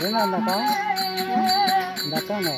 ஏங்க அந்த அக்கா இந்த அக்காங்க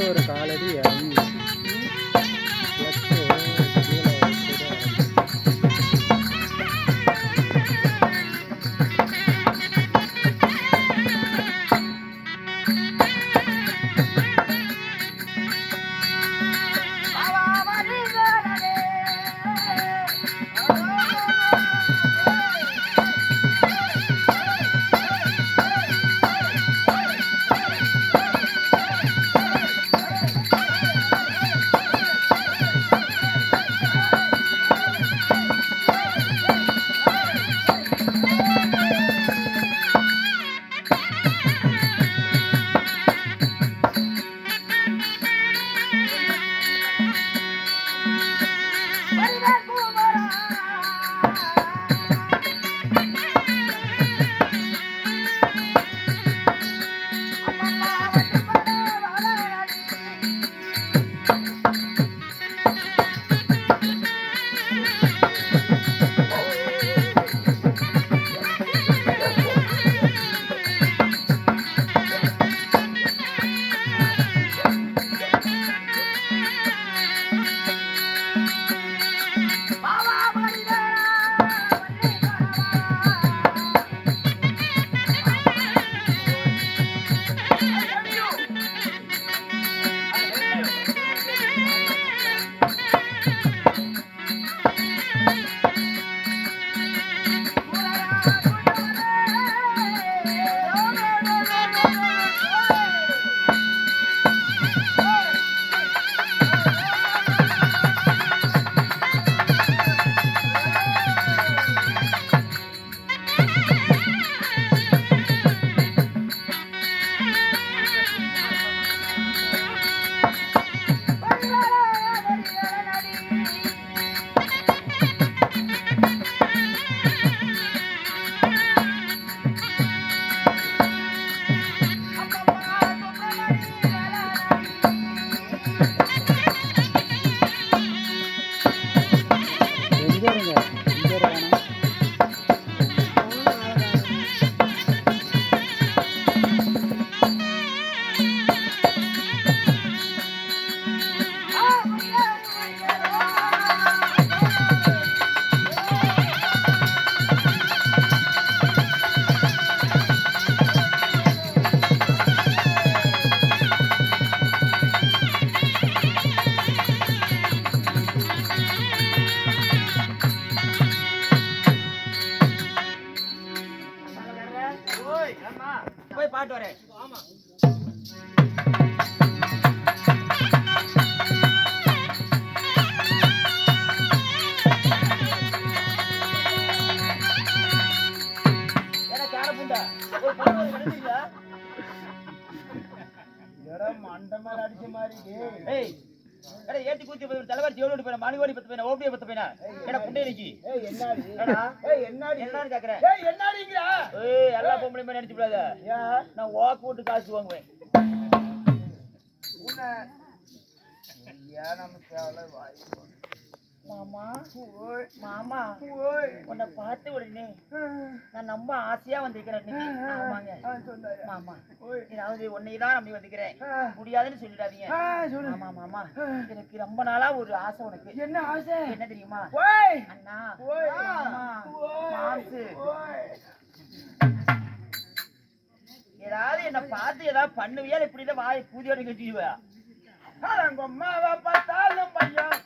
ஒரு காலடி போய் பாட்டு வரேன். ஆமா மண்டமா அடிச்ச மாதிரி ஏத்தி கூச்சி தலைவர் ஜீவனோடு போயின மணிவோடி பத்து போயின ஓபிய பத்து போயின என்ன புண்டை இன்னைக்கு என்னன்னு கேக்குறேன் எல்லா பொம்பளையும் நினைச்சு விடாத நான் வாக்கு போட்டு காசு வாங்குவேன் மாமா மாமா உன்னை பார்த்து உடனே நான் ரொம்ப ஆசையா வந்திருக்கிறேன் மாமா ஏதாவது உன்னைதான் நம்பி வந்துக்கிறேன் முடியாதுன்னு சொல்லிடாதீங்க ஆமா மாமா எனக்கு ரொம்ப நாளா ஒரு ஆசை உனக்கு என்ன ஆசை என்ன தெரியுமா அண்ணா மாசு ஏதாவது என்ன பார்த்து ஏதாவது பண்ணுவியா இப்படிதான் வாய் பூஜையோட கட்டிடுவா அம்மாவை பார்த்தாலும் பையன்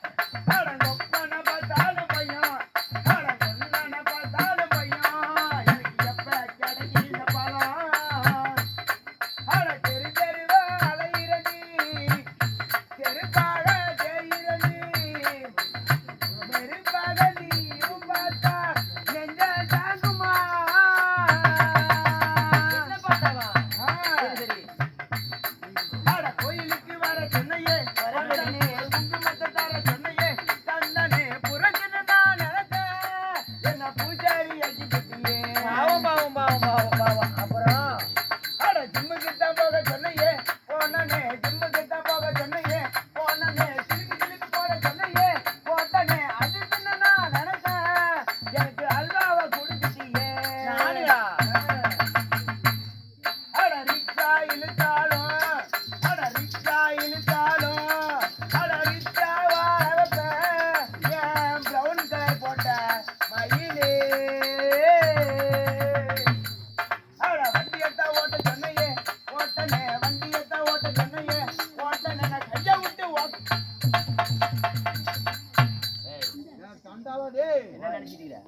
என்ன நினைச்சிட்டீங்க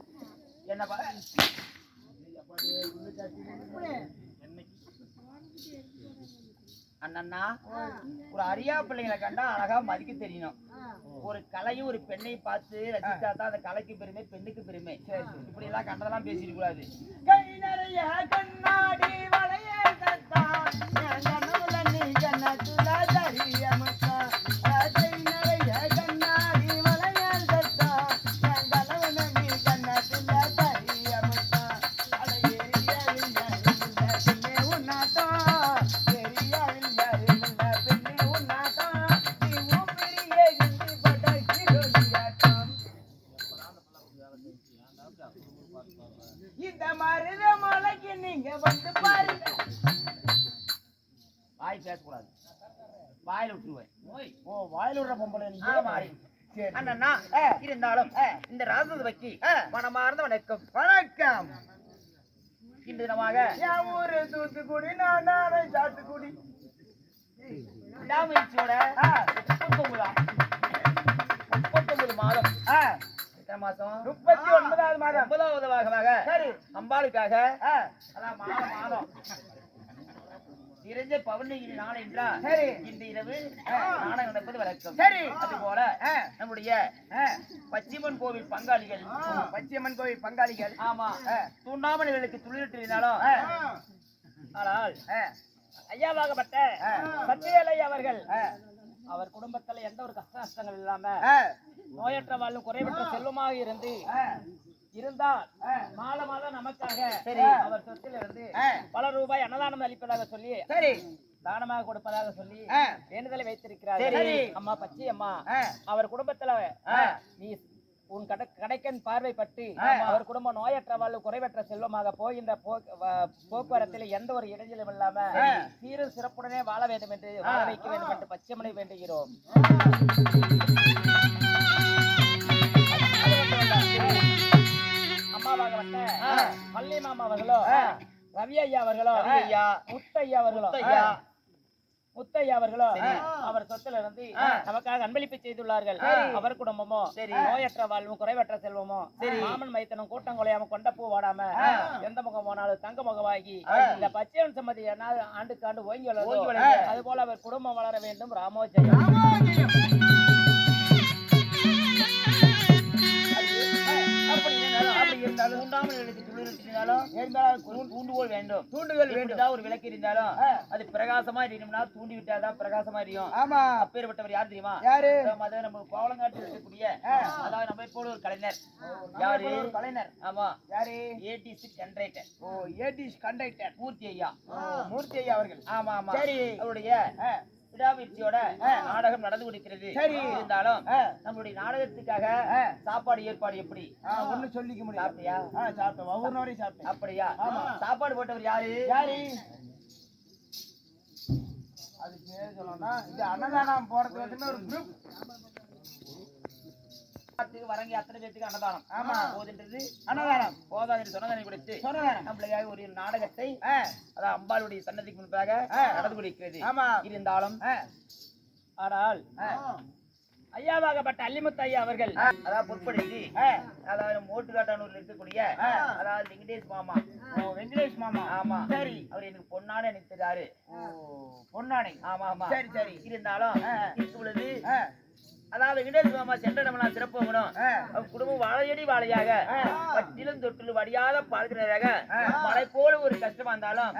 என்னப்பா அண்ணா ஒரு அறியா பிள்ளைங்களை கண்டா அழகா மதிக்க தெரியணும். ஒரு கலையும் ஒரு பெண்ணையும் பார்த்து ரசிச்சா தான் அந்த கலைக்கு பெருமை பெண்ணுக்கு பெருமை. இப்படி எல்லாம் கண்டதெல்லாம் பேசிட்டு கூடாது. கை நிறைய கண்ணாடி வளைய இந்த மருத மலைக்கு நீங்க வந்து பாருங்க. வாய் பேசக்கூடாது, வாயில விட்டுருவேன். ஓ வாயில விடுற பொம்பளை நீங்க மாறி அண்ணா. இருந்தாலும் இந்த ராஜசபைக்கு மனமார்ந்த வணக்கம். வணக்கம். இன்று தினமாக என் ஊரு தூத்துக்குடி, நான் சாத்துக்குடி விடாமுயற்சியோட 39 மாதம் மாசம் 39வது மாதம் 9வது பாகமாக அம்பாளுக்காக அதான் மாதம் நிறைஞ்ச பௌர்ணமி நாள் என்றால் இந்த இரவு நாடகம் நடப்பது வழக்கம். அதுபோல நம்முடைய பச்சியம்மன் கோவில் பங்காளிகள் ஆமா தூண்டாமணிகளுக்கு துளிரிட்டு இருந்தாலும் ஆனால் ஐயாவாகப்பட்ட சத்தியலை அவர்கள் அவர் குடும்பத்துல எந்த ஒரு கஷ்ட நஷ்டங்கள் இல்லாம நோயற்ற வாழும் குறைவற்ற செல்வமாக இருந்தால் மாதம் நமக்காக அவர் சொத்தில் இருந்து பல ரூபாய் அன்னதானம் அளிப்பதாக சொல்லி தானமாக கொடுப்பதாக சொல்லி வேண்டுதலை வைத்திருக்கிறார். அம்மா பச்சி அம்மா அவர் குடும்பத்துல நீ உன் கடைக்கன் பார்வைப்பட்டு அவர் குடும்பம் நோயற்ற வாழ்வு குறைவற்ற செல்வமாக போகின்ற போக்குவரத்தில் எந்த ஒரு இடைஞ்சலும் இல்லாம சீரும் சிறப்புடனே வாழ வேண்டும் என்று வாழ வைக்க வேண்டும் என்று பச்சைமனை வேண்டுகிறோம். அம்மாவாக வந்த பள்ளி மாமா அவர்களோ ரவி ஐயா அவர்களோ முத்தையா அவர்களோ அவர் சொத்துல இருந்து நமக்காக அன்பளிப்பு செய்துள்ளார்கள். அவர் குடும்பமோ நோயற்ற வாழ்வும் குறைவற்ற செல்வமோ மாமன் மைத்தனும் கூட்டம் கொலையாம கொண்ட பூ வாடாம எந்த முகம் போனாலும் தங்க முகமாகி இந்த பச்சையன் சம்மதி ஆண்டுக்கு ஆண்டு ஓங்கி வளரும். அது போல அவர் குடும்பம் வளர வேண்டும். ராமோஜயம். தூண்டுகோல் வேண்டும். ஒரு விளக்கு இருந்தாலும் அது பிரகாசமா இருக்கணும்னா தூண்டி விட்டாதான் பிரகாசமா இருக்கும். ஆமா. அப்பேற்பட்டவர் யார் தெரியுமா? யாரு? நம்ம கோவலங்காட்டில் இருக்கக்கூடிய அதாவது நம்ம போல ஒரு கலைஞர். யாரு? கலைஞர். ஆமா. யாரு? ATC conductor. ஓ ஏடிசி கண்டக்டர் மூர்த்தி ஐயா. மூர்த்தி ஐயா அவர்கள். ஆமா ஆமா. சரி. அவருடைய விடாமுயற்சியோட நாடகம் நடந்து கொண்டிருக்கிறது. இருந்தாலும் நம்மளுடைய நாடகத்துக்காக சாப்பாடு ஏற்பாடு எப்படி ஒண்ணு சொல்லிக்க முடியும். சாப்பிட்டியா? சாப்பிட்டேன். ஒவ்வொரு நாளையும் சாப்பிட்டேன். அப்படியா? சாப்பாடு போட்டவர் யாரு? அது பேர் சொல்லணும்னா இது அன்னதானம் போறது வந்து ஒரு குரூப் வரங்க அத்தனை பேருக்கு அன்னதானம். ஆமா போதுன்றது அன்னதானம் போதாது சொன்னதனை கொடுத்து நம்மளுக்காக ஒரு நாடகத்தை அதான் அம்பாளுடைய சன்னதிக்கு முன்பாக நடந்து கொண்டிருக்கிறது. இருந்தாலும் ஆனால் ஐயாவாகப்பட்ட அல்லிமுத்து ஐயா அவர்கள் அதாவது பொற்படுத்தி அதாவது மோட்டுக்காட்டானூர்ல இருக்கக்கூடிய அதாவது வெங்கடேஷ் மாமா ஆமா சரி அவர் எனக்கு பொன்னானே எனக்கு தெரியாரு. பொன்னானே ஆமா ஆமா சரி சரி. இருந்தாலும் இப்பொழுது அதாவது வெங்கடேஷ் மாமா சென்ற நம்ம சிறப்போங்கணும். குடும்பம் வாழையடி வாழையாக பட்டிலும் தொட்டிலும் வடியாத பார்க்கிறதாக மழை போல ஒரு கஷ்டமா இருந்தாலும்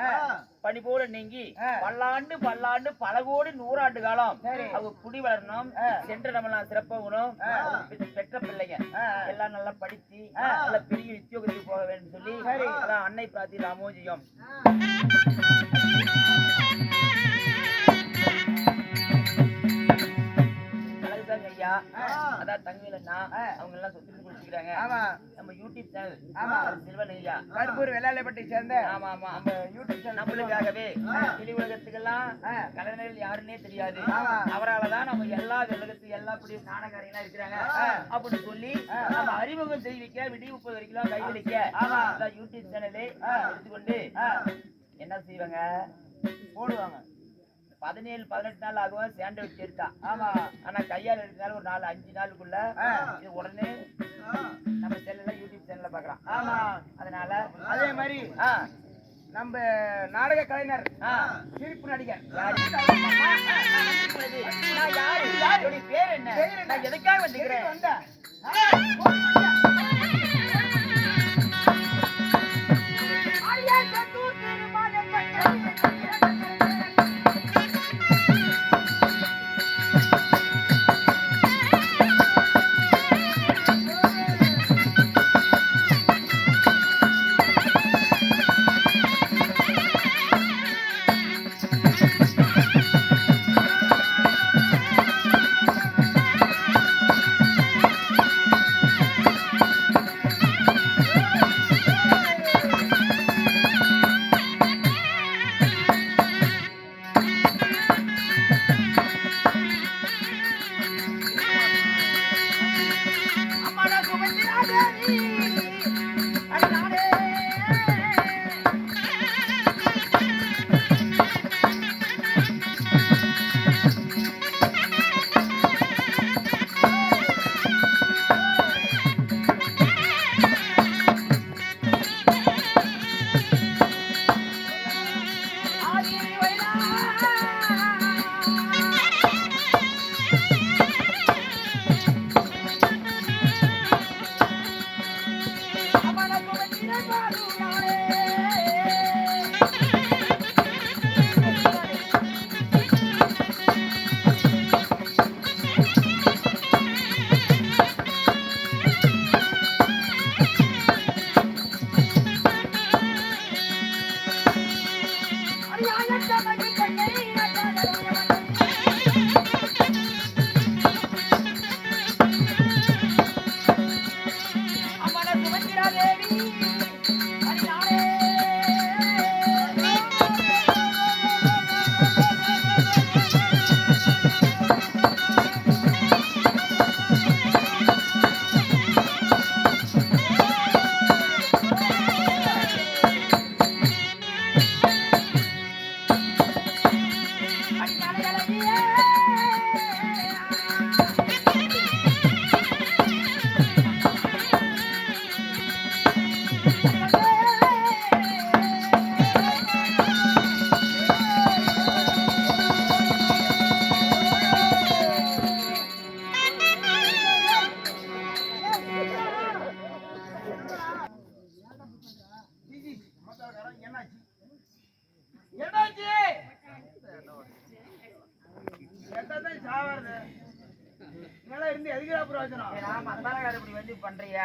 பனி போல நீங்கி பல்லாண்டு பல கோடி 100 ஆண்டு காலம் அவங்க குடி வளரணும். சென்ற நம்ம சிறப்போங்கணும். பெற்ற பிள்ளைங்க எல்லாம் நல்லா படிச்சு நல்ல பெரிய உத்தியோகத்துக்கு போக வேண்டும் சொல்லி அதான் அன்னை பிரார்த்தி ராமோஜியம். ஐயா அதான் தங்கவேலண்ணா அவங்க எல்லாம் சொத்து குடிச்சுக்கிறாங்க. நம்ம யூடியூப் சேனல் சில்வன் ஐயா கருப்பூர் வெள்ளாளைப்பட்டை சேர்ந்த ஆமா ஆமா நம்ம யூடியூப் சேனல் நம்மளுக்காகவே வெளி உலகத்துக்கெல்லாம் கலைஞர்கள் யாருன்னே தெரியாது. அவரால்தான் நம்ம எல்லா உலகத்துக்கு எல்லா இப்படி நாடகாரியெல்லாம் இருக்கிறாங்க அப்படின்னு சொல்லி நம்ம அறிமுகம் தெரிவிக்க விடிய 30 வரைக்கும் கைவிளிக்க அதான் யூடியூப் சேனலே எடுத்துக்கொண்டு என்ன செய்வாங்க போடுவாங்க. 17-18 நாள் ஆகும் சாண்ட்விச் எடுத்தா. ஆமா ஆனா கையால் எடுத்தனால ஒரு 4-5 நாளுக்குள்ள இது உடனே ஆமா. அதனால அதே மாதிரி நம்ம நாடக கலைஞர் சிரிப்பு நடிகர் யாரு பேர் என்ன? நான் எதுக்காக வந்துக்கிறேன்?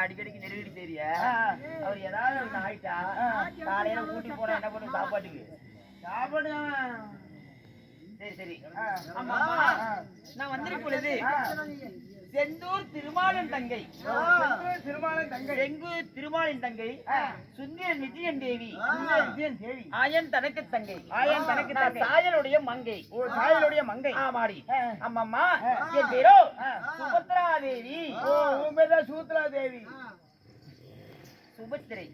அடிக்கடிக்கு நெருக்கடி தெரிய அவர் ஏதாவது ஆயிட்டா காலையில ஊட்டி போனா என்ன பண்ணும் சாப்பாட்டுக்கு? சாப்பாடு சரி சரி. நான் வந்திருக்கும் பொழுது செந்தூர் திருமாலின் தங்கை செங்கூர் திருமாலின் தங்கை சுந்தரன் விஜயன் தேவி ஆயன் தனக்கு தங்கை சாயலுடைய மங்கை சாயலுடைய மங்கை ஆமாடி. அம்மம்மா என் பேரோ சுபத்ரா தேவி. சூத்ரா தேவி சுபத்திரை.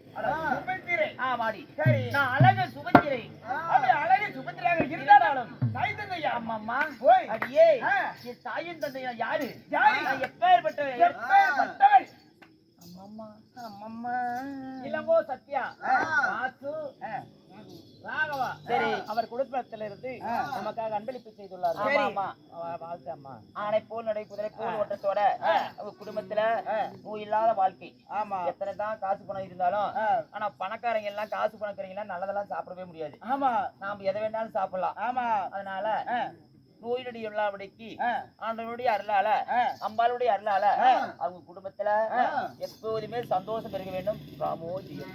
சுபத்திரை ஆமாடி. சரி. நான் அழகு சுபத்திரை. அப்படி அழகு சுபத்திரையாக இருந்தாலும் தாய் தந்தையா? அம்மம்மா போய் அடியே என் தாயின் தந்தையா யாரு? யாரு? எப்பேற்பட்டவள்? அம்மம்மா அம்மம்மா இளங்கோ சத்யா வாசு ராகவா. சரி. அவர் குடும்பத்தில இருந்து நமக்காக அன்பளிப்பு செய்துள்ளார். வாழ்க்கை அம்மா ஆனை போல் நடை குதிரை போல் ஓட்டத்தோட அவங்க குடும்பத்துல நோய் இல்லாத வாழ்க்கை. ஆமா. எத்தனை தான் காசு பணம் இருந்தாலும் ஆனா பணக்காரங்க எல்லாம் காசு பணக்காரங்க எல்லாம் நல்லதெல்லாம் சாப்பிடவே முடியாது. ஆமா. நாம எதை வேணாலும் சாப்பிடலாம். ஆமா. அதனால நோயினுடைய எல்லாபடிக்கு ஆண்டவனுடைய அருளால அம்பாளுடைய அருளால அவங்க குடும்பத்துல எப்போதுமே சந்தோஷம் பெருக வேண்டும். ராமோஜியம்.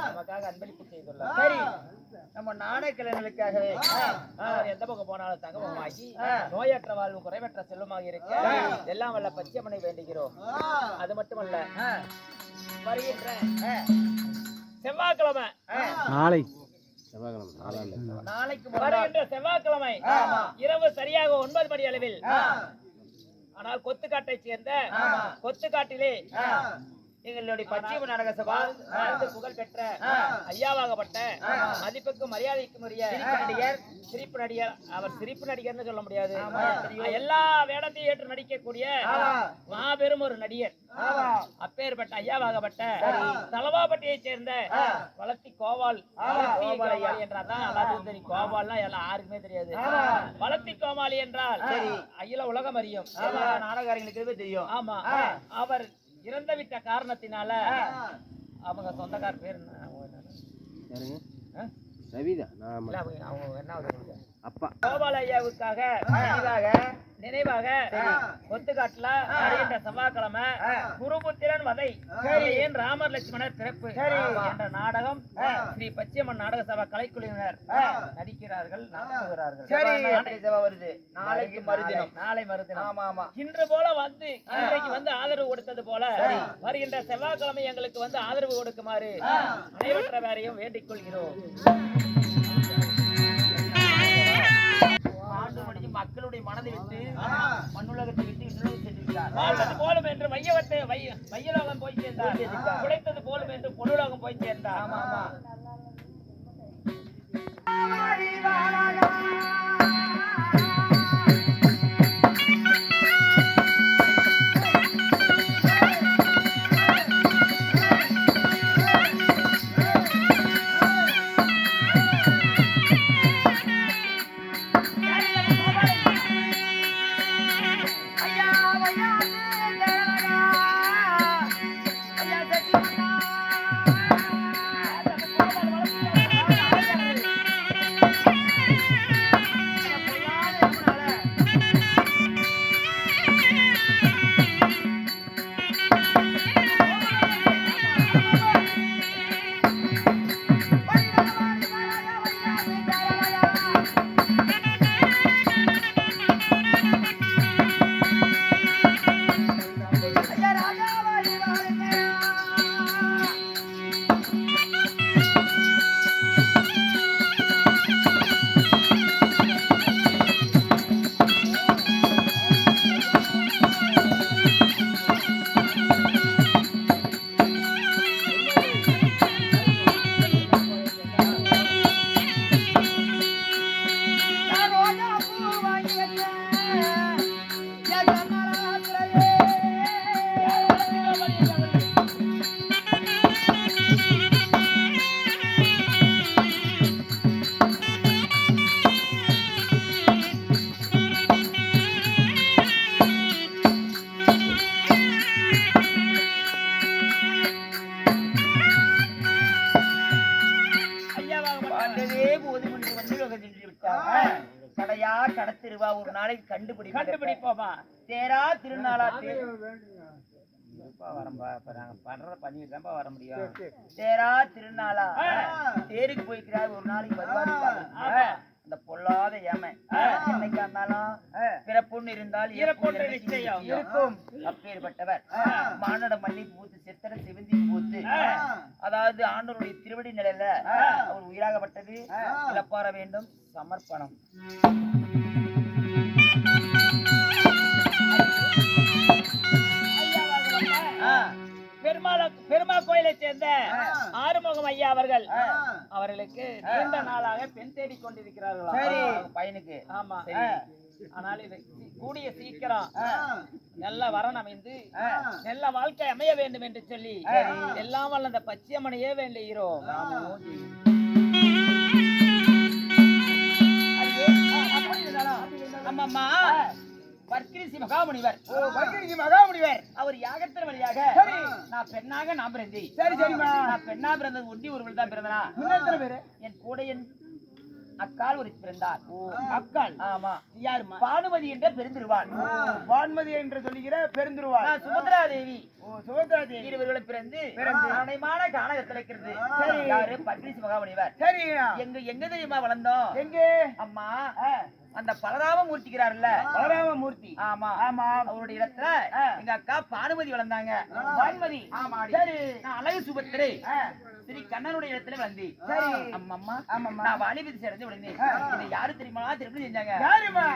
நமக்காக அன்பளிப்பு செய்துள்ளார். சரி, நம்ம நாடகலைஞர்களுக்காகவே அவர் எந்த பக்கம் போனாலும் தங்கமாகி நோயற்ற வாழ்வு குறைவற்ற செல்வமாக இருக்க எல்லாம் வல்ல பச்சையம்மனை வேண்டுகிறோம். அது மட்டுமல்ல, வருகின்ற செவ்வாய்க்கிழமை நாளைக்கு வருகின்ற செவ்வாய்க்கிழமை இரவு சரியாக 9 மணி அளவில், ஆனால் கொத்துக்காட்டை சேர்ந்த கொத்துக்காட்டிலே எங்களுடைய பச்சையம்மன் நாடக சபா புகழ் பெற்ற ஐயாவாகப்பட்ட மதிப்புக்கும் மரியாதைக்கும் உரிய சிரிப்பு நடிகர். அவர் சிரிப்பு நடிகர்னு சொல்ல முடியாது, எல்லா வேடத்தையும் ஏற்று நடிக்கக்கூடிய மாபெரும் ஒரு நடிகர். அப்பேற்பட்ட ஐயாவாகப்பட்ட தலவாப்பட்டியை சேர்ந்த வளர்த்தி கோபால் என்றாதான் எல்லாத்துக்கும் தெரியும். கோபால்னா எல்லாம் யாருக்குமே தெரியாது. வளர்த்தி கோமாளி என்றால் அகில உலகம் அறியும், நாடகாரங்களுக்கு தெரியும். ஆமா, அவர் இறந்து விட்ட காரணத்தினால அவங்க சொந்தக்கார பேர் கோபால ஐயாவுக்காக நினைவாக கொத்துக்காட்டுல வருகின்ற செவ்வாய்க்கிழமை குருபுத்திரன் வதை ராமர் லட்சுமணர் பிறப்பு என்ற நாடகம் ஸ்ரீ பச்சையம்மன் நாடக சபா கலைக்குழுவினர் நடிக்கிறார்கள், நடத்துகிறார்கள். வருது நாளைக்கு மறுதினம், நாளை மறுதினம். ஆமா ஆமா. இன்று போல வந்து இன்றைக்கு வந்து ஆதரவு கொடுத்தது போல வருகின்ற செவ்வாய்க்கிழமை எங்களுக்கு வந்து ஆதரவு கொடுக்குமாறு அனைவற்ற வேறையும் வேண்டிக் கொள்கிறோம். மக்களுடைய மனதை விட்டு மண்ணுலகத்தை விட்டு இன்னும் சென்றிருக்கிறார். வாழ்வது போலும் என்று மையலோகம் போய் சேர்ந்தார், உழைத்தது போலும் என்று பொருளோகம் போய் சேர்ந்தார். ஆமா ஆமா. கடையா கடத்திருவா ஒரு நாளைக்கு கண்டுபிடிப்போமா. தேரா திருநாளாட்டு பண்ணிட்டு வர முடியும். தேரா திருநாளா தேருக்கு போய்க்கிறார், ஒரு நாளைக்கு வருவாரு. அந்த பொல்லாத ஏமை என்னைக்கா இருந்தாலும் பிறப்புன்னு இருந்தால் இருக்கும். அப்பேற்பட்டவர் மானட மல்லி பூத்து சித்திர சிவந்தி பூத்து, அதாவது ஆண்டவருடைய திருவடி நிலையில அவர் உயிராகப்பட்டது இழப்பாற வேண்டும். சமர்ப்பணம். பெருமாள் கோயிலை சேர்ந்த ஆறுமுகம் ஐயா அவர்கள் அவர்களுக்கு நீண்ட நாளாக பெண் தேடி கொண்டிருக்கிறார்கள் பையனுக்கு. ஆமா, ஆனால் இது கூடிய சீக்கிரம் நல்ல வரன் அமைந்து நல்ல வாழ்க்கை அமைய வேண்டும் என்று சொல்லி எல்லாம் வல்ல அந்த பச்சையம்மனையே வேண்டுகிறோம். ஆமாம்மா, வர்க்கிரிசி மகாமுனிவர் அவர் யாகத்தின் வழியாக நான் பெண்ணாக நான் பிறந்தேன். நான் பெண்ணா பிறந்தது ஒண்டி ஒருவள் தான் பிறந்தனா. என் கூட அக்கால் ஒரு பிறந்தார். அக்காள் ஆமா, யாருமா? பானுமதி என்ற பெருந்திருவாள். வான்மதி என்று சொல்லுகிற பெருந்துருவாள். சுபத்ரா தேவி ஓ சுபத்ரா தேவி இருவர்களும் பிறந்து அனைமான காணகத்தில் இருக்கிறது. சரி. யாரு? பத்ரிசி மகாமுனிவர். சரி. எங்க தெரியுமா வளர்ந்தோம்? எங்கே? அம்மா அந்த பலராம மூர்த்திக்கிறாருல்ல, பலராமமூர்த்தி. ஆமா ஆமா. அவருடைய இடத்துல எங்க அக்கா பானுமதி வளர்ந்தாங்க. வான்மதி. ஆமா. சரி. நான் அழகு சுபத்திரை ஸ்ரீ கண்ணனுடைய இடத்துல வளர்ந்தேன். சரி. அம்மம்மா ஆமாம்மா. நான் வாலிபதி சேர்ந்து விழுந்தேன். இதை யாரு தெரியுமா திருப்பி செஞ்சாங்க? யாருமா?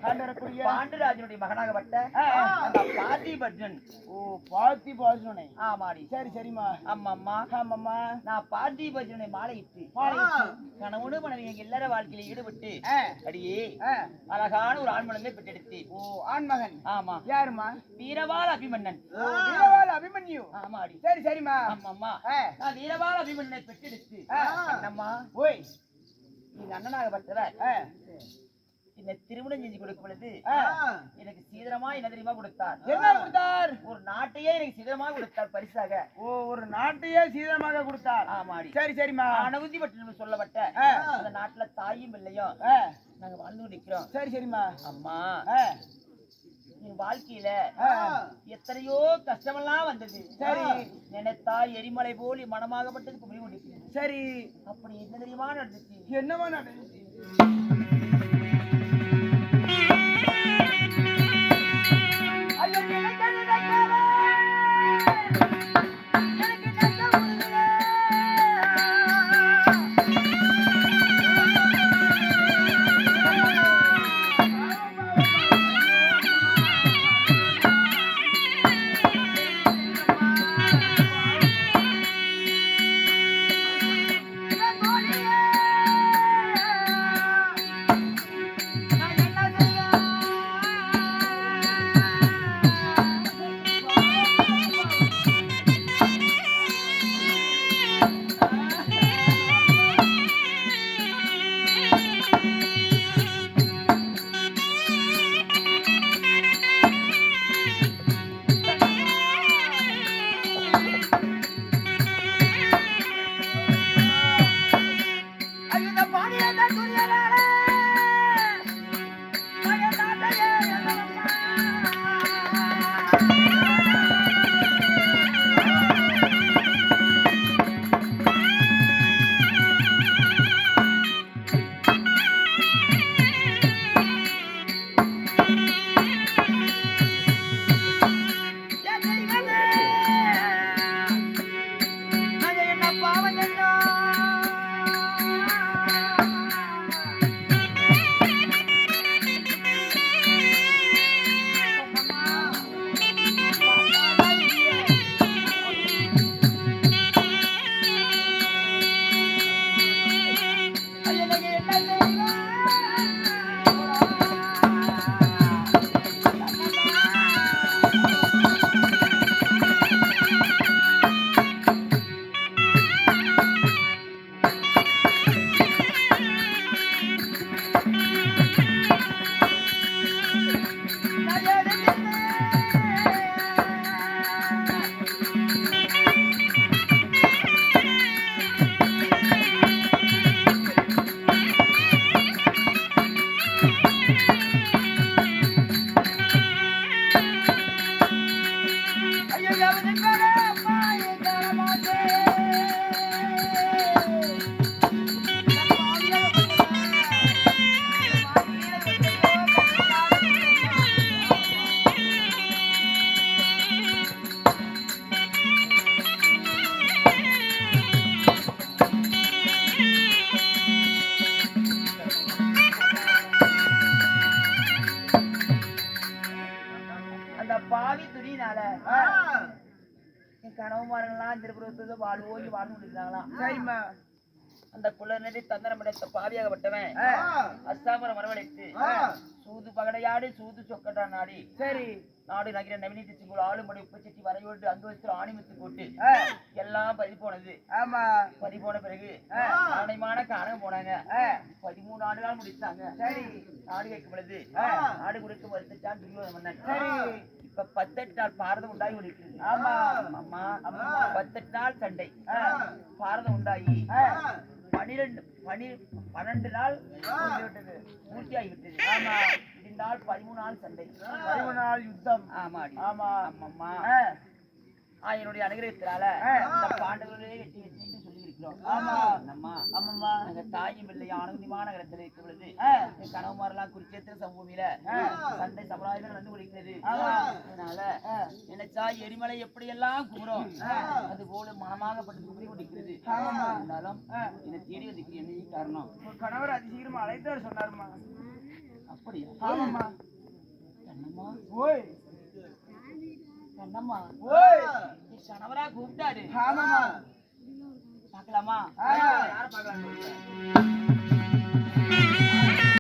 ஆண்டு வரக்கூடிய பாண்டுராஜனுடைய மகனாகப்பட்ட அந்த பார்த்திபன். ஓ பார்த்திபனை. ஆமாடி. சரி சரிமா. அம்மம்மா ஆமாம்மா. நான் பார்த்திபனை மாலையிட்டு கணவனு மனைவி எங்க எல்லார வாழ்க்கையில ஈடுபட்டு அடியே அழகான ஒரு ஆண்மனத்தை பெற்றெடுத்து. ஓ ஆண்மகன். ஆமா. யாருமா? வீரவாள் அபிமன்னன். வீரவாள் அபிமன்யு. ஆமாடி. சரி சரிமா. அம்மம்மா நான் வீரவாள் அபிமன்னனை பெற்றெடுத்து அண்ணம்மா ஓய் நீங்க அண்ணனாகப்பட்டவர் என்ன திருமணம் செஞ்சு கொடுக்கும் பொழுது எனக்கு சீதனமா என்ன தெரியுமா கொடுத்தார்? என்ன கொடுத்தார்? ஒரு நாட்டையே எனக்கு சீதனமாக கொடுத்தார் பரிசாக. ஓ ஒரு நாட்டையே சீதனமாக கொடுத்தார். ஆமாடி. சரி சரிமா. அனவதி பட்டினம் சொல்லப்பட்ட அந்த நாட்டுல தாயும் இல்லையும் நாங்க வாழ்ந்து நிக்கிறோம். சரி சரிமா. அம்மா என் வாழ்க்கையில எத்தனையோ கஷ்டமெல்லாம் வந்தது. சரி. நினைத்தா எரிமலை போல் மனமாகப்பட்டதுக்கு முடிவு முடிக்கிறது. சரி. அப்படி என்ன தெரியுமா நடந்துச்சு? என்னமா நடந்துச்சு? அந்த பாவி துணினால என் கனவுமாரெல்லாம் திருப்புறத்துல வாழ்வோங்கி வாழ்ந்து முடிந்தாங்களாம். சரிம்மா. அந்த குளநதி தந்திரமடைத்த பாவியாகப்பட்டவன் அஸ்தாபுரம் வரவழைத்து சூது பகடையாடி சூது சொக்கட்டா நாடி சரி. நாடு நகிர நவீனத்தை சிங்குள் ஆளுமடி உப்பச்சட்டி வரையோடு அங்கு வச்சு ஆணிமுத்து போட்டு எல்லாம் பறி போனது. ஆமா. பறி போன பிறகு ஆணையமான காணம் போனாங்க. 13 ஆண்டுகள் முடிச்சாங்க. சரி. நாடு கேட்கும் பொழுது நாடு கொடுக்க வருத்தான் துரியோதன மன்னன். சரி. இப்ப 18 நாள் பாரதம் உண்டாகி இருக்கிறது. ஆமா. அம்மா 18 நாள் சண்டை பாரதம் உண்டாகி 12 நாள் பூர்த்தியாகிவிட்டது. ஆமா. இருந்தால் 13 நாள் சண்டை, 13 நாள் யுத்தம். ஆமா ஆமா. அம்மம்மா என்னுடைய அனுகிரகத்தினால இந்த பாண்டவர்களே வெற்றி வெற்றின்னு சொல்லி இருக்கிறோம். ஆமா. அம்மா ஆமாம்மா. எங்க தாயும் இல்லை ஆனந்தமான நகரத்தில் இருக்கிற பொழுது என் கணவன்மாரெல்லாம் குறிச்சேத்திர சமூகமில சண்டை சமுதாயம் நடந்து கொள்கிறது. அதனால நினைச்சா எரிமலை எப்படியெல்லாம் கூறும் அது போல மனமாகப்பட்டு குடி கொண்டிருக்கிறது. இருந்தாலும் என்னை தேடி வந்து என்ன காரணம்? கணவர் அதிசீக்கிரமா அழைத்தார் சொன்னாருமா. அப்படியா? ஆமாம்மா. கண்ணம்மா ஓய். கண்ணம்மா ஓய். கணவரா கூப்பிட்டாரு. ஆமாம்மா. பார்க்கலாமா? யார பார்க்கலாம்?